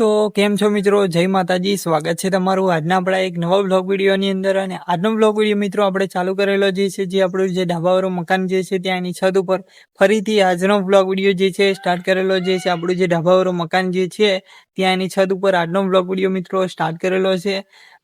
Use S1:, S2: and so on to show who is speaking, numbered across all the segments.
S1: તો કેમ છો મિત્રો? જય માતાજી. સ્વાગત છે તમારું આજના આપણા એક નવા વ્લોગ વિડીયોની અંદર. અને આજનો વ્લોગ વિડીયો મિત્રો આપણે ચાલુ કરેલો જે છે, જે આપણું જે ઢાબાવાળું મકાન જે છે ત્યાં એની છત ઉપર ફરીથી આજનો વ્લોગ વિડીયો જે છે સ્ટાર્ટ કરેલો જે છે. આપણું જે ઢાબાવાળું મકાન જે છે ત્યાં એની છત ઉપર આજનો વ્લોગ વિડીયો મિત્રો સ્ટાર્ટ કરેલો છે.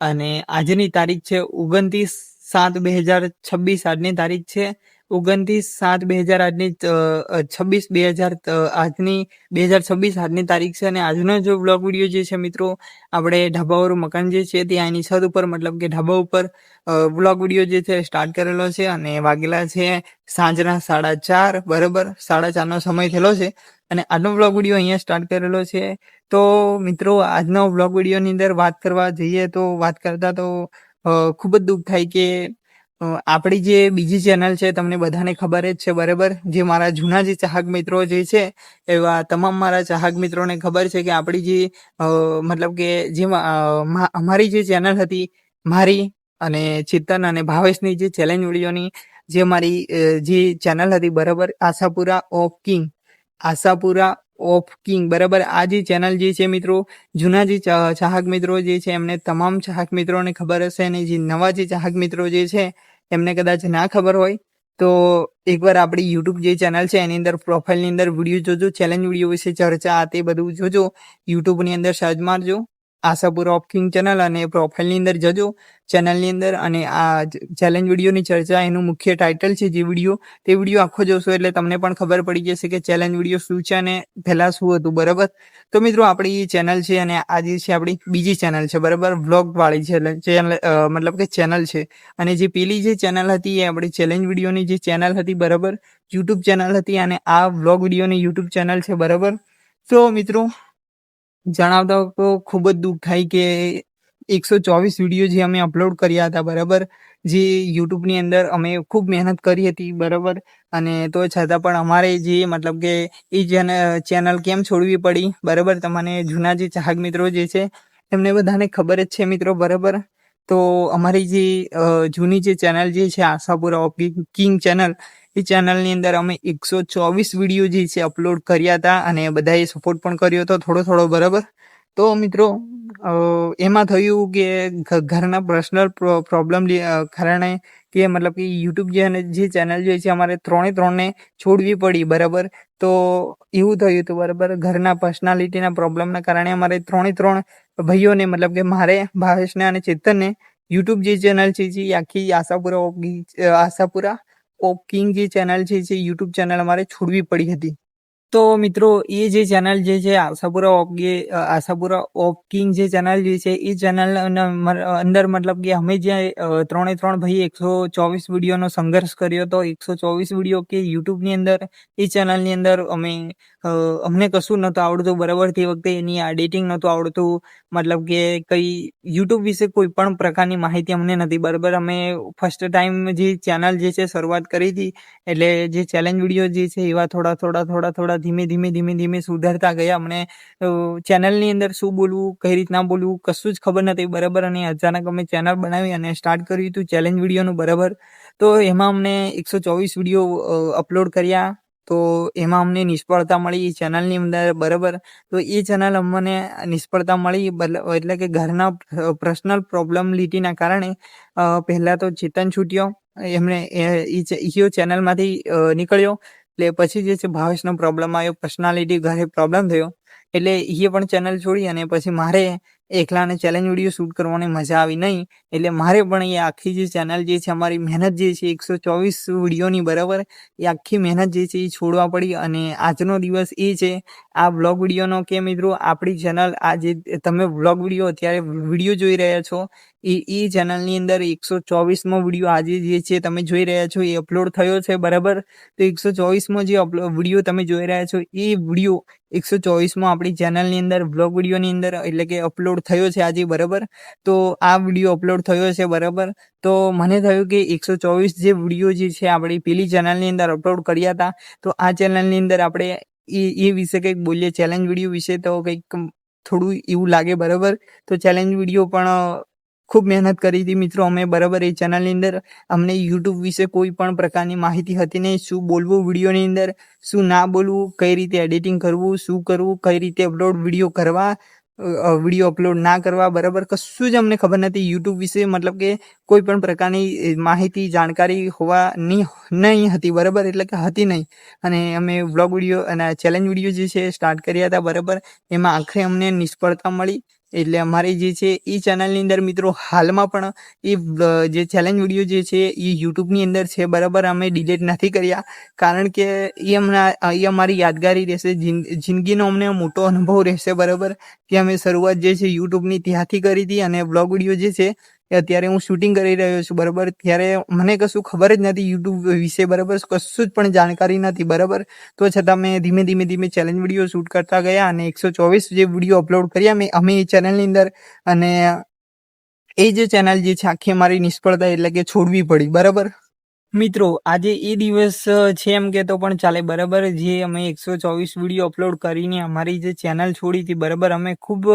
S1: અને આજની તારીખ છે 29/7/2026. આજની તારીખ છે 29/7/2000 આજની 2026 આજની તારીખ છે. અને આજનો જો વ્લોગ વિડીયો જે છે મિત્રો આપણે ઢાબાવાળું મકાન જે છે ત્યાં એની છત ઉપર મતલબ કે ઢાબા ઉપર વ્લોગ વિડીયો જે છે સ્ટાર્ટ કરેલો છે. અને વાગેલા છે સાંજના 4:30 બરાબર 4:30નો સમય થયેલો છે. અને આજનો વ્લોગ વિડીયો અહીંયા સ્ટાર્ટ કરેલો છે. તો મિત્રો આજનો વ્લોગ વિડીયોની અંદર વાત કરવા જઈએ તો વાત કરતા તો ખૂબ જ દુઃખ થાય કે આપણી જે બીજી ચેનલ છે તમને બધાને ખબર જ છે બરાબર. જે મારા જૂના જે ચાહક મિત્રો જે છે એવા તમામ મારા ચાહક મિત્રોને ખબર છે કે આપણી જે મતલબ કે જે અમારી જે ચેનલ હતી મારી અને ચેતન અને ભાવેશની જે ચેલેન્જ વિડીયોની જે મારી જે ચેનલ હતી બરાબર, આશાપુરા ઓફ કિંગ બરાબર. આ જે ચેનલ જે છે મિત્રો જૂના જે ચાહક મિત્રો જે છે એમને તમામ ચાહક મિત્રોને ખબર હશે. અને જે નવા જે ચાહક મિત્રો જે છે એમને કદાચ ના ખબર હોય તો એકવાર આપણી યુટ્યુબ જે ચેનલ છે એની અંદર પ્રોફાઇલની અંદર વિડીયો જોજો, ચેલેન્જ વિડીયો વિશે ચર્ચા તે બધું જોજો. યુટ્યુબની અંદર સર્ચ મારજો આશાપુરા ઓફ કિંગ ચેનલ અને પ્રોફાઇલની અંદર જજો ચેનલની અંદર. અને આ ચેલેન્જ વિડીયોની ચર્ચા એનું મુખ્ય ટાઇટલ છે જે વિડીયો, તે વિડીયો આખો જોશો એટલે તમને પણ ખબર પડી જશે કે ચેલેન્જ વિડીયો શું છે અને પહેલાં શું હતું બરાબર. તો મિત્રો આપણી ચેનલ છે અને આ જે છે આપણી બીજી ચેનલ છે બરાબર, વ્લોગવાળી ચેનલ મતલબ કે ચેનલ છે. અને જે પેલી જે ચેનલ હતી એ આપણી ચેલેન્જ વિડીયોની જે ચેનલ હતી બરાબર, યુટ્યુબ ચેનલ હતી. અને આ વ્લોગ વિડીયોની યુટ્યુબ ચેનલ છે બરાબર. તો મિત્રો જણાવતા તો ખૂબ જ દુઃખ થાય કે 124 વિડીયો જે અમે અપલોડ કર્યા હતા બરાબર, જે યુટ્યુબની અંદર અમે ખૂબ મહેનત કરી હતી બરાબર. અને તો છતાં પણ અમારે જે મતલબ કે એ ચેનલ કેમ છોડવી પડી બરાબર, તમને જૂના જે ચાહક મિત્રો જે છે એમને બધાને ખબર જ છે મિત્રો બરાબર. તો અમારી જે જૂની જે ચેનલ જે છે આશાપુરા ઓફ કિંગ ચેનલ, એ ચેનલની અંદર અમે 124 વિડીયો જે છે અપલોડ કર્યા હતા. અને બધાએ સપોર્ટ પણ કર્યો હતો થોડો બરાબર. તો મિત્રો એમાં થયું કે ઘરના પર્સનલ પ્રોબ્લેમ કારણે કે મતલબ કે યુટ્યુબ જે ચેનલ જે છે અમારે ત્રણને છોડવી પડી બરાબર. તો એવું થયું હતું બરાબર, ઘરના પર્સનાલિટીના પ્રોબ્લેમના કારણે અમારે ત્રણ ભાઈઓને મતલબ કે મારે, ભાવેશને અને ચેતનને યુટ્યુબ જે ચેનલ છે જે આખી આશાપુરા ઓફ કિંગ જે ચેનલ છે જે યુટ્યુબ ચેનલ અમારે છોડવી પડી હતી. તો મિત્રો એ જે ચેનલ જે છે આશાપુરા ઓફ કિંગ જે ચેનલ જે છે એ ચેનલ અંદર મતલબ કે અમે જે ત્રણ ભાઈ 124 વિડીયોનો સંઘર્ષ કર્યો હતો. 124 વિડીયો કે યુટ્યુબની અંદર એ ચેનલની અંદર અમને કશું નહોતું આવડતું બરાબર. તે વખતે એની એડિટિંગ નહોતું આવડતું, મતલબ કે કઈ યુટ્યુબ વિશે કોઈ પણ પ્રકારની માહિતી અમને નથી બરાબર. અમે ફર્સ્ટ ટાઈમ જે ચેનલ જે છે શરૂઆત કરી હતી એટલે જે ચેલેન્જ વિડીયો જે છે એવા થોડા ધીમે સુધારતા ગયા. અમને ચેનલની અંદર શું બોલવું, કઈ રીતના બોલવું કશું જ ખબર નથી બરાબર. અને અચાનક અમે ચેનલ બનાવી અને સ્ટાર્ટ કર્યું હતું ચેલેન્જ વિડીયોનું બરાબર. તો એમાં અમને 124 વિડીયો અપલોડ કર્યા. તો એમાં અમને નિષ્ફળતા મળી ચેનલની અંદર બરાબર. તો એ ચેનલ અમને નિષ્ફળતા મળી એટલે કે ઘરના પર્સનલ પ્રોબ્લેમલિટીના કારણે પહેલાં તો ચેતન છૂટ્યો, એમણે એ ચેનલમાંથી નીકળ્યો. એટલે પછી જે છે ભાવેશનો પ્રોબ્લેમ આવ્યો, પર્સનાલિટી ઘરે પ્રોબ્લેમ થયો એટલે એ પણ ચેનલ છોડી. અને પછી મારે એકલાને ચેલેન્જ વિડીયો શૂટ કરવાની મજા આવી નહીં, એટલે મારે પણ એ આખી જે ચેનલ જે છે અમારી મહેનત જે છે 124 વિડીયોની બરાબર, એ આખી મહેનત જે છે એ છોડવા પડી. અને આજનો દિવસ એ છે આ વ્લોગ વિડીયોનો કે મિત્રો આપણી ચેનલ આ જે તમે વ્લોગ વિડીયો અત્યારે વિડીયો જોઈ રહ્યા છો એ ચેનલની અંદર 124મો વિડીયો આજે જે છે તમે જોઈ રહ્યા છો એ અપલોડ થયો છે બરાબર. તો 124મો જે વિડીયો તમે જોઈ રહ્યા છો એ વિડીયો 124મો આપણી ચેનલની અંદર વ્લોગ વિડીયોની અંદર એટલે કે અપલોડ થયો છે આજે બરાબર. તો આ વિડીયો અપલોડ થયો છે બરાબર. તો મને થયું કે 124 જે વિડીયો જે છે આપણી પેલી ચેનલની અંદર અપલોડ કર્યા હતા, તો આ ચેનલની અંદર આપણે એ વિશે કંઈક બોલીએ, ચેલેન્જ વિડીયો વિશે તો કંઈક થોડું એવું લાગે બરાબર. તો ચેલેન્જ વિડીયો પણ ખૂબ મહેનત કરી હતી મિત્રો અમે બરાબર. એ ચેનલની અંદર અમને યુટ્યુબ વિશે કોઈ પણ પ્રકારની માહિતી હતી નહીં, શું બોલવું વિડીયોની અંદર, શું ના બોલવું, કઈ રીતે એડિટિંગ કરવું, શું કરવું, કઈ રીતે અપલોડ વિડીયો કરવા, વિડીયો અપલોડ ના કરવા, બરાબર. કશું જ અમને ખબર નથી યુટ્યુબ વિશે, મતલબ કે કોઈ પણ પ્રકારની માહિતી જાણકારી નહીં હતી, બરાબર. એટલે કે હતી નહીં. અને અમે વ્લોગ વિડીયો અને ચેલેન્જ વિડીયો જે છે સ્ટાર્ટ કર્યા હતા, બરાબર. એમાં આખરે અમને નિષ્ફળતા મળી. એટલે અમારી જે છે એ ચેનલની અંદર મિત્રો હાલમાં પણ એ જે ચેલેન્જ વિડીયો જે છે એ યુટ્યુબની અંદર છે, બરાબર. અમે ડિલીટ નથી કર્યા, કારણ કે એ અમારી યાદગારી રહેશે, જિંદગીનો અમને મોટો અનુભવ રહેશે, બરાબર. કે અમે શરૂઆત જે છે યુટ્યુબની ત્યાંથી કરી હતી, અને વ્લોગ વિડીયો જે છે એ અત્યારે હું શૂટિંગ કરી રહ્યો છું, બરાબર. ત્યારે મને કશું ખબર જ નથી યુટ્યુબ વિશે, બરાબર. કશું જ પણ જાણકારી નથી, બરાબર. તો છતાં મેં ધીમે ચેલેન્જ વિડીયો શૂટ કરતા ગયા, અને 124 જે વિડીયો અપલોડ કર્યા અમે એ ચેનલની અંદર. અને એ જે ચેનલ જે છે આખી અમારી નિષ્ફળતા એટલે કે છોડવી પડી, બરાબર. મિત્રો આજે એ દિવસ છે એમ કહેતો પણ ચાલે, બરાબર. જે અમે 124 વિડીયો અપલોડ કરીને અમારી જે ચેનલ છોડી હતી, બરાબર. અમે ખૂબ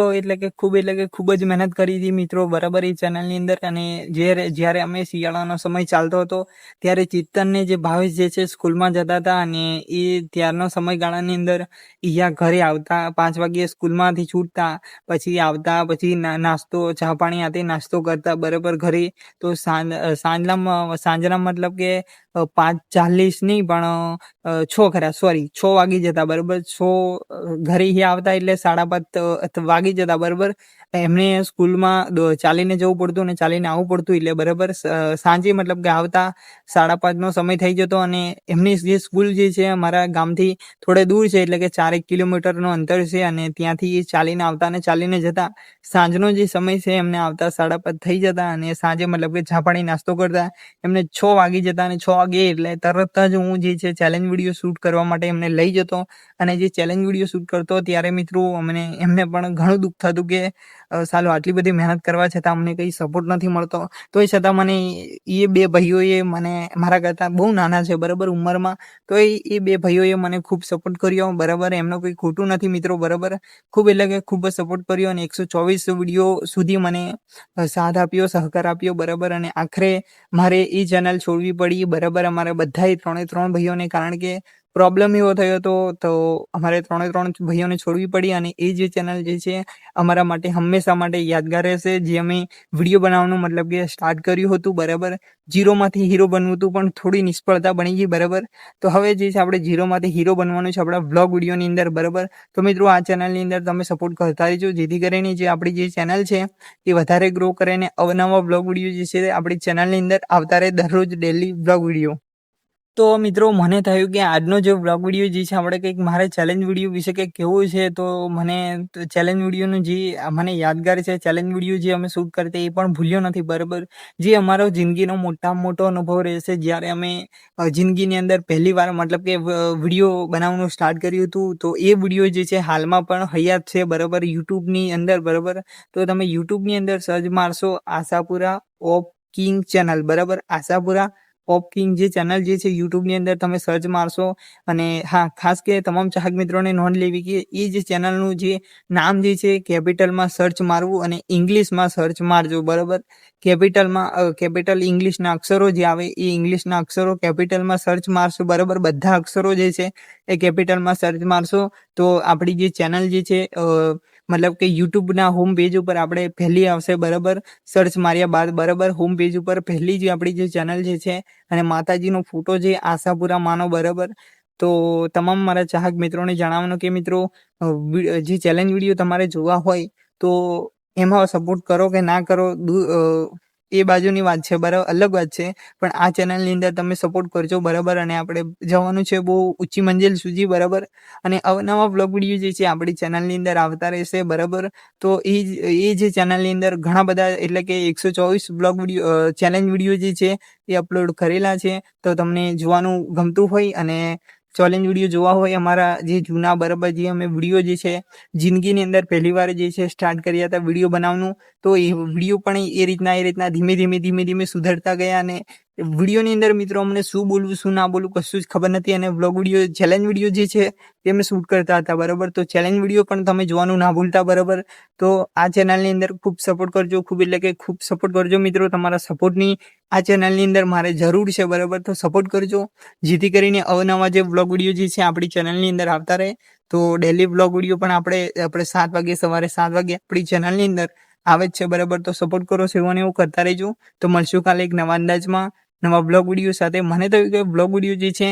S1: જ મહેનત કરી હતી મિત્રો, બરાબર, એ ચેનલની અંદર. અને જ્યારે અમે શિયાળાનો સમય ચાલતો હતો ત્યારે ચેતનને જે ભાવેશ જે છે સ્કૂલમાં જતા હતા, અને એ ત્યારનો સમયગાળાની અંદર અહીંયા ઘરે આવતા 5 વાગ્યે સ્કૂલમાંથી છૂટતા, પછી આવતા, પછી નાસ્તો ચા પાણી આતે નાસ્તો કરતા, બરાબર, ઘરે. તો સાંજના મતલબ કે 5:40 નહીં પણ 6 વાગી જતા, બરાબર. ઘરે આવતા એટલે 5:30 વાગી જતા, બરાબર. એમને સ્કૂલમાં ચાલીને જવું પડતું અને ચાલીને આવવું પડતું, એટલે બરાબર સાંજે મતલબ કે આવતા 5:30નો સમય થઈ જતો. અને એમની જે સ્કૂલ જે છે અમારા ગામથી થોડે દૂર છે, એટલે કે 4 કિલોમીટરનો અંતર છે, અને ત્યાંથી એ ચાલીને આવતા અને ચાલીને જતા. સાંજનો જે સમય છે એમને આવતા 5:30 થઈ જતા, અને સાંજે મતલબ કે ચા પાણી નાસ્તો કરતા એમને 6 વાગી જતા. અને 6 વાગે એટલે તરત જ હું જે છે ચેલેન્જ વિડીયો શૂટ કરવા માટે એમને લઈ જતો. અને જે ચેલેન્જ વિડીયો શૂટ કરતો ત્યારે મિત્રો એમને પણ ઘણું દુઃખ થતું કે સાલો આટલી બધી મહેનત કરવા છતાં અમને કંઈ સપોર્ટ નથી મળતો. તોય છતાં મને એ બે ભાઈઓએ મને મારા કરતાં બહુ નાના છે, બરાબર, ઉંમરમાં. તો એ બે ભાઈઓએ મને ખૂબ સપોર્ટ કર્યો, બરાબર. એમનો કોઈ ખોટું નથી મિત્રો, બરાબર. ખૂબ જ સપોર્ટ કર્યો, અને 124 વિડીયો સુધી મને સાથ આપ્યો, સહકાર આપ્યો, બરાબર. અને આખરે મારે એ ચેનલ છોડવી પડી, બરાબર. અમારે બધાએ 3 ભાઈઓને, કારણ કે પ્રોબ્લેમ એવો થયો હતો, તો અમારે 3 ભાઈઓને છોડવી પડી. અને એ જે ચેનલ જે છે અમારા માટે હંમેશા માટે યાદગાર રહેશે. જે અમે વિડીયો બનાવવાનું મતલબ કે સ્ટાર્ટ કર્યું હતું, બરાબર. ઝીરોમાંથી હીરો બનવું હતું, પણ થોડી નિષ્ફળતા બની ગઈ, બરાબર. તો હવે જે છે આપણે ઝીરોમાંથી હીરો બનવાનું છે આપણા વ્લોગ વિડીયોની અંદર, બરાબર. તો મિત્રો આ ચેનલની અંદર તમે સપોર્ટ કરતા રહેજો, જેથી કરીને જે આપણી જે ચેનલ છે એ વધારે ગ્રો કરે, અને અવનવા વ્લોગ વિડીયો જે છે આપણી ચેનલની અંદર આવતા રહે, દરરોજ ડેલી વ્લોગ વિડીયો. તો મિત્રો મને થયું કે આજનો જે વ્લોગ વિડીયો જે છે આપણે કંઈક મારે ચેલેન્જ વિડીયો વિશે કંઈક કહેવું છે. તો મને ચેલેન્જ વિડીયોનું જે મને યાદગાર છે, ચેલેન્જ વિડીયો જે અમે શૂટ કરતા એ પણ ભૂલ્યો નથી, બરાબર. જે અમારો જિંદગીનો મોટામાં મોટો અનુભવ રહેશે, જ્યારે અમે જિંદગીની અંદર પહેલી વાર મતલબ કે વિડીયો બનાવવાનું સ્ટાર્ટ કર્યું હતું. તો એ વિડીયો જે છે હાલમાં પણ હયાત છે, બરાબર, યુટ્યુબની અંદર, બરાબર. તો તમે યુટ્યુબની અંદર સર્ચ મારશો આશાપુરા ઓફ કિંગ ચેનલ, બરાબર. આશાપુરા ઓફ કિંગ જે ચેનલ જે છે યુટ્યુબની અંદર તમે સર્ચ મારશો. અને હા, ખાસ કે તમામ ચાહક મિત્રોને નોંધ લેવી કે એ જે ચેનલનું જે નામ જે છે કેપિટલમાં સર્ચ મારવું, અને ઇંગ્લિશમાં સર્ચ મારજો, બરાબર. કેપિટલ ઇંગ્લિશના અક્ષરો જે આવે એ ઇંગ્લિશના અક્ષરો કેપિટલમાં સર્ચ મારશો, બરાબર. બધા અક્ષરો જે છે એ કેપિટલમાં સર્ચ મારશો તો આપણી જે ચેનલ જે છે મતલબ કે યુટ્યુબના હોમ પેજ ઉપર આપણે પહેલી આવશે, બરાબર. સર્ચ માર્યા બાદ, બરાબર, હોમ પેજ ઉપર પહેલી જે આપણી જે ચેનલ જે છે, અને માતાજીનો ફોટો છે આશાપુરા માનો, બરાબર. તો તમામ મારા ચાહક મિત્રોને જણાવવાનું કે મિત્રો જે ચેલેન્જ વિડીયો તમારે જોવા હોય તો એમાં સપોર્ટ કરો કે ના કરો, એ બાજુની વાત છે, બરાબર, અલગ વાત છે. પણ આ ચેનલની અંદર તમે સપોર્ટ કરજો, બરાબર. અને આપણે જવાનું છે બહુ ઊંચી મંજિલ સુધી, બરાબર. અને અવનવા બ્લોગ વિડીયો જે છે આપણી ચેનલની અંદર આવતા રહેશે, બરાબર. તો એ જે ચેનલની અંદર ઘણા બધા એટલે કે 124 બ્લોગ વિડીયો ચેલેન્જ વિડીયો જે છે એ અપલોડ કરેલા છે. તો તમને જોવાનું ગમતું હોય અને ચેલેન્જ વિડીયો જોવા હોય અમારા જે જૂના, બરાબર, જે અમે વિડીયો જે છે જિંદગીની અંદર પહેલી વાર જે છે સ્ટાર્ટ કર્યા હતા વિડીયો બનાવવાનું, તો એ વિડીયો પણ એ રીતના ધીમે ધીમે સુધરતા ગયા, અને વિડીયોની અંદર મિત્રો અમને શું બોલવું શું ના બોલવું કશું જ ખબર નથી, અને વ્લોગ વિડીયો ચેલેન્જ વિડીયો જે છે તે અમે શૂટ કરતા હતા, બરાબર. તો ચેલેન્જ વિડીયો પણ તમે જોવાનું ના ભૂલતા, બરાબર. તો આ ચેનલની અંદર ખૂબ સપોર્ટ કરજો, ખૂબ એટલે કે ખૂબ સપોર્ટ કરજો મિત્રો. તમારા સપોર્ટની આ ચેનલની અંદર મારે જરૂર છે, બરાબર. તો સપોર્ટ કરજો જેથી કરીને અવનવા જે વ્લોગ વિડીયો જે છે આપણી ચેનલની અંદર આવતા રહે. તો ડેલી વ્લોગ વિડીયો પણ આપણે 7 વાગે સવારે 7 વાગે આપણી ચેનલની અંદર આવે જ છે, બરાબર. તો સપોર્ટ કરો, સેવાને એવું કરતા રહેજો. તો મળશું કાલે એક નવા અંદાજમાં નવા બ્લોગ વિડીયો સાથે. મને તો કે બ્લોગ વિડીયો જે છે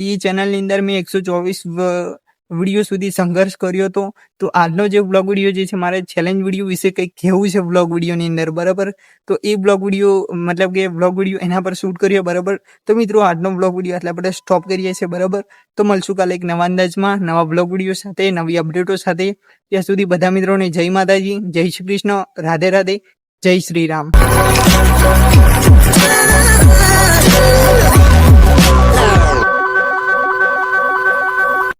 S1: એ ચેનલની અંદર મેં 124 વિડીયો સુધી સંઘર્ષ કર્યો હતો. તો આજનો જે બ્લોગ વિડીયો જે છે મારે ચેલેન્જ વિડીયો વિશે કંઈક કહેવું છે બ્લોગ વિડીયોની અંદર, બરાબર. તો એ બ્લોગ વિડીયો મતલબ કે બ્લોગ વિડીયો એના પર શૂટ કર્યો, બરાબર. તો મિત્રો આજનો બ્લોગ વિડીયો એટલે આપણે સ્ટોપ કરીએ છીએ, બરાબર. તો મળશું કાલે એક નવા અંદાજમાં નવા બ્લોગ વિડીયો સાથે, નવી અપડેટો સાથે. ત્યાં સુધી બધા મિત્રોને જય માતાજી, જય શ્રી કૃષ્ણ, રાધે રાધે, જય શ્રી રામ.